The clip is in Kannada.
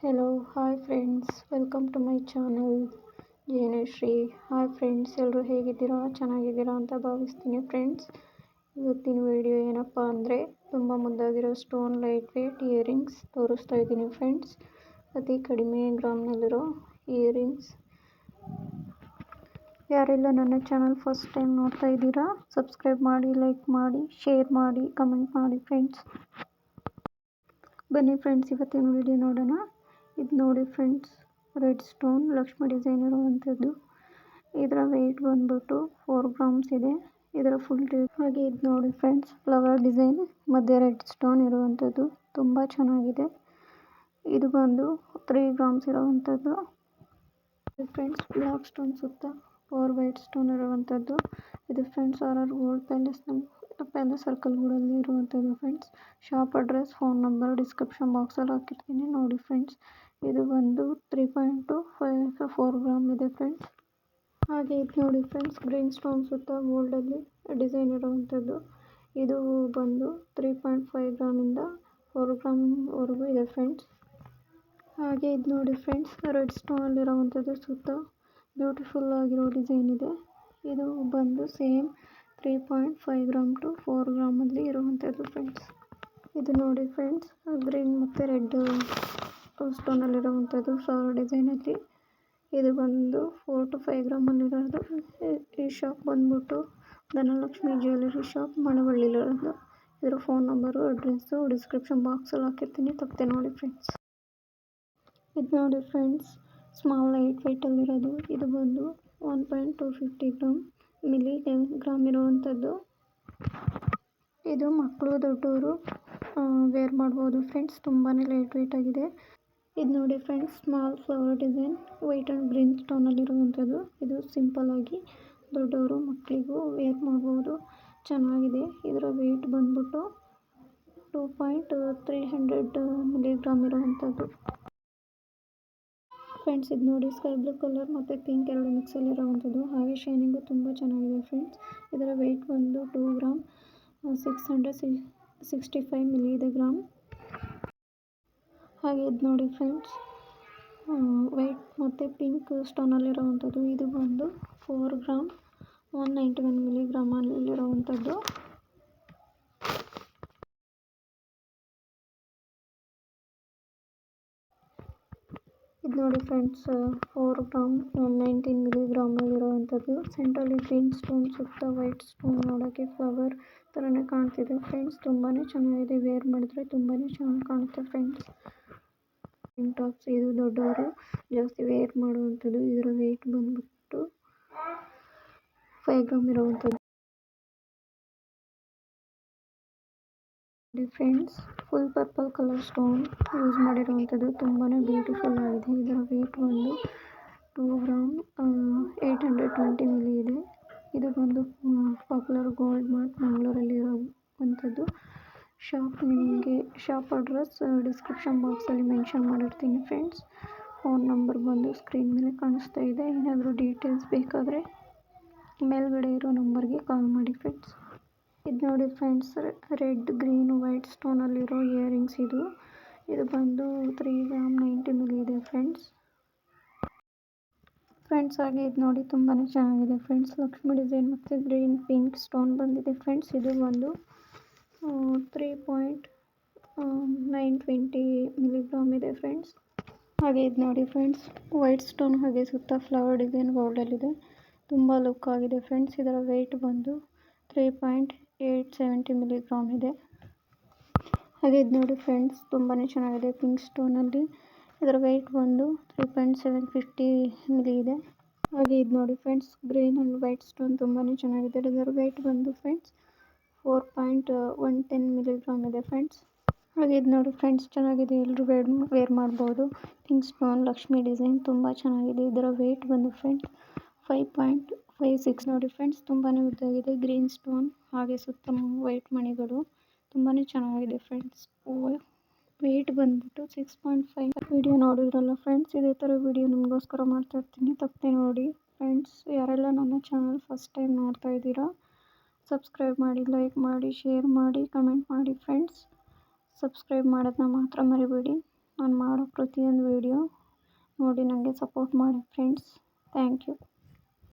Hello hi friends, welcome to my channel Jenashree. Hi friends, ಎಲ್ಲರೂ ಹೇಗಿದ್ದೀರಾ? ಚೆನ್ನಾಗಿದ್ದೀರಾ ಅಂತ ಭಾವಿಸ್ತೀನಿ ಫ್ರೆಂಡ್ಸ್. ಇವತ್ತಿನ ವಿಡಿಯೋ ಏನಪ್ಪ ಅಂದರೆ ತುಂಬ ಮುದ್ದಾಗಿರೋ ಸ್ಟೋನ್ ಲೈಟ್ ವೇಟ್ ಇಯರಿಂಗ್ಸ್ ತೋರಿಸ್ತಾ ಇದ್ದೀನಿ ಫ್ರೆಂಡ್ಸ್. ಅತಿ ಕಡಿಮೆ ಗ್ರಾಮ್ನಲ್ಲಿರೋ ಇಯರಿಂಗ್ಸ್. ಯಾರೆಲ್ಲ ನನ್ನ ಚಾನಲ್ ಫಸ್ಟ್ ಟೈಮ್ ನೋಡ್ತಾ ಇದ್ದೀರಾ, ಸಬ್ಸ್ಕ್ರೈಬ್ ಮಾಡಿ, ಲೈಕ್ ಮಾಡಿ, ಶೇರ್ ಮಾಡಿ, ಕಮೆಂಟ್ ಮಾಡಿ ಫ್ರೆಂಡ್ಸ್. ಬನ್ನಿ ಫ್ರೆಂಡ್ಸ್, ಇವತ್ತಿನ ವಿಡಿಯೋ ನೋಡೋಣ. ಇದು ನೋಡಿ friends, red stone Lakshmi design ಇರುವಂಥದ್ದು. ಇದರ ವೆಯ್ಟ್ ಬಂದ್ಬಿಟ್ಟು 4 ಗ್ರಾಮ್ಸ್ ಇದೆ. ಇದರ ಫುಲ್ ಹಾಗೆ ಇದು ನೋಡಿ ಫ್ರೆಂಡ್ಸ್, ಫ್ಲವರ್ ಡಿಸೈನ್ ಮಧ್ಯೆ ರೆಡ್ ಸ್ಟೋನ್ ಇರುವಂಥದ್ದು. ತುಂಬ ಚೆನ್ನಾಗಿದೆ. ಇದು ಬಂದು 3 ಗ್ರಾಮ್ಸ್ ಇರುವಂಥದ್ದು ಫ್ರೆಂಡ್ಸ್. ಬ್ಲಾಕ್ ಸ್ಟೋನ್ ಸುತ್ತ 4 ವೈಟ್ ಸ್ಟೋನ್ ಇರುವಂಥದ್ದು. ಇದು ಫ್ರೆಂಡ್ಸ್ RR ಗೋಲ್ಡ್ ಪ್ಯಾಲೇಸ್ ಸರ್ಕಲ್ಗಳಲ್ಲಿ ಇರುವಂಥದ್ದು friends. Shop address, phone number description ಬಾಕ್ಸಲ್ಲಿ ಹಾಕಿರ್ತೀನಿ, ನೋಡಿ ಫ್ರೆಂಡ್ಸ್. ಇದು ಬಂದು 3.4 ಗ್ರಾಮ್ ಇದೆ ಫ್ರೆಂಡ್ಸ್. ಹಾಗೆ ಇದು ನೋಡಿ ಫ್ರೆಂಡ್ಸ್, ಗ್ರೀನ್ ಸ್ಟೋನ್ ಸುತ್ತ ಗೋಲ್ಡಲ್ಲಿ ಡಿಸೈನ್ ಇರುವಂಥದ್ದು. ಇದು ಬಂದು 3.5 ಗ್ರಾಮಿಂದ 4 ಗ್ರಾಮ್ವರೆಗೂ ಇದೆ ಫ್ರೆಂಡ್ಸ್. ಹಾಗೆ ಇದು ನೋಡಿ ಫ್ರೆಂಡ್ಸ್, ರೆಡ್ ಸ್ಟೋನಲ್ಲಿರುವಂಥದ್ದು ಸುತ್ತ ಬ್ಯೂಟಿಫುಲ್ ಆಗಿರೋ ಡಿಸೈನ್ ಇದೆ. ಇದು ಬಂದು ಸೇಮ್ 3.5 ಗ್ರಾಮ್ ಟು 4 ಗ್ರಾಮಲ್ಲಿ ಇರುವಂಥದ್ದು ಫ್ರೆಂಡ್ಸ್. ಇದು ನೋಡಿ ಫ್ರೆಂಡ್ಸ್, ಗ್ರೀನ್ ಮತ್ತು ರೆಡ್ ಸ್ಟೋನಲ್ಲಿರುವಂಥದ್ದು ಫ್ಲವರ್ ಡಿಸೈನಲ್ಲಿ. ಇದು ಬಂದು 4 to 5 ಗ್ರಾಮಲ್ಲಿರೋದು. ಈ ಶಾಪ್ ಬಂದ್ಬಿಟ್ಟು ಧನಲಕ್ಷ್ಮಿ ಜ್ಯುವೆಲರಿ ಶಾಪ್, ಮಳವಳ್ಳಿಲಿರೋದು. ಇದರ ಫೋನ್ ನಂಬರು ಅಡ್ರೆಸ್ಸು ಡಿಸ್ಕ್ರಿಪ್ಷನ್ ಬಾಕ್ಸಲ್ಲಿ ಹಾಕಿರ್ತೀನಿ, ತಪ್ಪದೆ ನೋಡಿ ಫ್ರೆಂಡ್ಸ್. ಇದು ನೋಡಿ ಫ್ರೆಂಡ್ಸ್, ಸ್ಮಾಲ್ ಲೈಟ್ ವೆಯ್ಟಲ್ಲಿರೋದು. ಇದು ಬಂದು 1.250 ಮಿಲಿ ಗ್ರಾಮ್ ಇರುವಂಥದ್ದು. ಇದು ಮಕ್ಕಳು ದೊಡ್ಡವರು ವೇರ್ ಮಾಡ್ಬೋದು ಫ್ರೆಂಡ್ಸ್. ತುಂಬಾ ಲೈಟ್ ವೆಯ್ಟ್ ಆಗಿದೆ. ಇದು ನೋಡಿ friends, small flower design white and green ಸ್ಟೋನಲ್ಲಿರುವಂಥದ್ದು. ಇದು ಸಿಂಪಲ್ ಆಗಿ ದೊಡ್ಡವರು ಮಕ್ಕಳಿಗೂ ವೇರ್ ಮಾಡ್ಬೋದು, ಚೆನ್ನಾಗಿದೆ. ಇದರ ವೆಯ್ಟ್ ಬಂದ್ಬಿಟ್ಟು 2.300 ಮಿಲಿಗ್ರಾಮ್ ಇರುವಂಥದ್ದು ಫ್ರೆಂಡ್ಸ್. ಇದು ನೋಡಿ ಸ್ಕೈ ಬ್ಲೂ ಕಲರ್ ಮತ್ತು ಪಿಂಕ್ ಎರಡು ಮಿಕ್ಸಲ್ಲಿರುವಂಥದ್ದು. ಹಾಗೆ ಶೈನಿಂಗು ತುಂಬ ಚೆನ್ನಾಗಿದೆ ಫ್ರೆಂಡ್ಸ್. ಇದರ ವೆಯ್ಟ್ ಬಂದು 2 ಗ್ರಾಮ್ 665 ಮಿಲಿ ಇದೆ ಗ್ರಾಮ್. ಹಾಗೆ ಇದು ನೋಡಿ ಫ್ರೆಂಡ್ಸ್, ವೈಟ್ ಮತ್ತು ಪಿಂಕ್ ಸ್ಟೋನಲ್ಲಿರುವಂಥದ್ದು. ಇದು ಬಂದು 4 ಗ್ರಾಮ್ 191 ಮಿಲಿ ಗ್ರಾಮಲ್ಲಿರುವಂಥದ್ದು. ಇದು ನೋಡಿ ಫ್ರೆಂಡ್ಸ್, 4 ಗ್ರಾಮ್ 119 ಮಿಲಿ ಗ್ರಾಮಲ್ಲಿರುವಂಥದ್ದು. ಸೆಂಟ್ರಲ್ಲಿ ಗ್ರೀನ್ ಸ್ಟೋನ್ ಸುತ್ತ ವೈಟ್ ಸ್ಟೋನ್, ನೋಡೋಕ್ಕೆ ಫ್ಲವರ್ ಥರನೇ ಕಾಣ್ತಿದೆ ಫ್ರೆಂಡ್ಸ್. ತುಂಬಾ ಚೆನ್ನಾಗಿದೆ. ವೇರ್ ಮಾಡಿದ್ರೆ ತುಂಬಾ ಚೆನ್ನಾಗಿ ಕಾಣುತ್ತೆ ಫ್ರೆಂಡ್ಸ್. ಟಾಪ್ಸ್, ಇದು ದೊಡ್ಡವರು ಜಾಸ್ತಿ ವೇರ್ ಮಾಡುವಂಥದ್ದು. ಇದರ ವೆಯ್ಟ್ ಬಂದ್ಬಿಟ್ಟು 5 ಗ್ರಾಮ್ ಇರುವಂಥದ್ದು friends. Full purple colour stone use ಮಾಡಿರುವಂಥದ್ದು. ತುಂಬಾ ಬ್ಯೂಟಿಫುಲ್ ಆಗಿದೆ. ಇದರ ವೆಯ್ಟ್ ಬಂದು 2 ಗ್ರಾಮ್ 820 ಮಿಲಿ ಇದೆ. ಇದು ಬಂದು ಪಾಪ್ಯುಲರ್ ಗೋಲ್ಡ್ ಮಾರ್ಟ್ ಮಂಗಳೂರಲ್ಲಿ ಇರುವಂಥದ್ದು. ಶಾಪ್ ಅಡ್ರೆಸ್ ಡಿಸ್ಕ್ರಿಪ್ಷನ್ ಬಾಕ್ಸಲ್ಲಿ ಮೆನ್ಷನ್ ಮಾಡಿರ್ತೀನಿ ಫ್ರೆಂಡ್ಸ್. ಫೋನ್ ನಂಬರ್ ಬಂದು ಸ್ಕ್ರೀನ್ ಮೇಲೆ ಕಾಣಿಸ್ತಾ ಇದೆ. ಏನಾದರೂ ಡೀಟೇಲ್ಸ್ ಬೇಕಾದರೆ ಮೇಲ್ಗಡೆ ಇರೋ ನಂಬರ್ಗೆ ಕಾಲ್ ಮಾಡಿ ಫ್ರೆಂಡ್ಸ್. ಇದು ನೋಡಿ ಫ್ರೆಂಡ್ಸ್, ರೆಡ್ ಗ್ರೀನ್ ವೈಟ್ ಸ್ಟೋನಲ್ಲಿರೋ ಇಯರಿಂಗ್ಸ್ ಇದು ಬಂದು 3 ಗ್ರಾಮ್ 90 ಮಿಲಿ ಇದೆ ಫ್ರೆಂಡ್ಸ್. ಹಾಗೆ ಇದು ನೋಡಿ ತುಂಬಾ ಚೆನ್ನಾಗಿದೆ ಫ್ರೆಂಡ್ಸ್. ಲಕ್ಷ್ಮಿ ಡಿಸೈನ್ ಮತ್ತು ಗ್ರೀನ್ ಪಿಂಕ್ ಸ್ಟೋನ್ ಬಂದಿದೆ ಫ್ರೆಂಡ್ಸ್. ಇದು ಬಂದು 3.920 ಮಿಲಿಗ್ರಾಮ್ ಇದೆ ಫ್ರೆಂಡ್ಸ್. ಹಾಗೆ ಇದು ನೋಡಿ ಫ್ರೆಂಡ್ಸ್, ವೈಟ್ ಸ್ಟೋನ್ ಹಾಗೆ ಸುತ್ತ ಫ್ಲವರ್ ಡಿಸೈನ್ ಗೋಲ್ಡಲ್ಲಿದೆ. ತುಂಬ ಲುಕ್ ಆಗಿದೆ ಫ್ರೆಂಡ್ಸ್. ಇದರ ವೆಯ್ಟ್ ಬಂದು 3.870 ಮಿಲಿಗ್ರಾಮ್ ಇದೆ. ಹಾಗೆ ಇದು ನೋಡಿ ಫ್ರೆಂಡ್ಸ್, ತುಂಬಾ ಚೆನ್ನಾಗಿದೆ ಪಿಂಕ್ ಸ್ಟೋನಲ್ಲಿ. ಇದರ ವೆಯ್ಟ್ ಬಂದು 3.750 ಮಿಲಿ ಇದೆ. ಹಾಗೆ ಇದು ನೋಡಿ friends, green and white stone ತುಂಬಾ ಚೆನ್ನಾಗಿದೆ. ಇದರ ವೆಯ್ಟ್ ಬಂದು ಫ್ರೆಂಡ್ಸ್ 4.110 ಮಿಲಿಗ್ರಾಮ್ ಇದೆ ಫ್ರೆಂಡ್ಸ್. ಹಾಗೆ ಇದು ನೋಡಿ ಫ್ರೆಂಡ್ಸ್, ಚೆನ್ನಾಗಿದೆ. ಎಲ್ಲರೂ ವೇರ್ ಮಾಡ್ಬೋದು. ಪಿಂಕ್ ಸ್ಟೋನ್ ಲಕ್ಷ್ಮಿ ಡಿಸೈನ್ ತುಂಬ ಚೆನ್ನಾಗಿದೆ. ಇದರ ವೆಯ್ಟ್ ಬಂದು ಫ್ರೆಂಡ್ಸ್ 5.56 ನೋಡಿ ಫ್ರೆಂಡ್ಸ್, ತುಂಬಾ ಉದ್ದಾಗಿದೆ. ಗ್ರೀನ್ ಸ್ಟೋನ್ ಹಾಗೆ ಸುತ್ತ ವೈಟ್ ಮಣಿಗಳು ತುಂಬಾ ಚೆನ್ನಾಗಿದೆ ಫ್ರೆಂಡ್ಸ್. ವೆಯ್ಟ್ ಬಂದ್ಬಿಟ್ಟು 6.5. ವಿಡಿಯೋ ನೋಡಿದ್ರಲ್ಲ ಫ್ರೆಂಡ್ಸ್, ಇದೇ ಥರ ವಿಡಿಯೋ ನಿಮಗೋಸ್ಕರ ಮಾಡ್ತಾ ಇರ್ತೀನಿ, ತಪ್ಪದೆ ನೋಡಿ ಫ್ರೆಂಡ್ಸ್. ಯಾರೆಲ್ಲ ನನ್ನ ಚಾನಲ್ ಫಸ್ಟ್ ಟೈಮ್ ನೋಡ್ತಾ ಇದ್ದೀರಾ, ಸಬ್ಸ್ಕ್ರೈಬ್ ಮಾಡಿ, ಲೈಕ್ ಮಾಡಿ, ಶೇರ್ ಮಾಡಿ, ಕಮೆಂಟ್ ಮಾಡಿ ಫ್ರೆಂಡ್ಸ್. ಸಬ್ಸ್ಕ್ರೈಬ್ ಮಾಡೋದನ್ನ ಮಾತ್ರ ಮರಿಬೇಡಿ. ನಾನು ಮಾಡೋ ಮಾಡೋ ಪ್ರತಿಯೊಂದು ವಿಡಿಯೋ ನೋಡಿ ನನಗೆ ಸಪೋರ್ಟ್ ಮಾಡಿ ಫ್ರೆಂಡ್ಸ್. Thank you.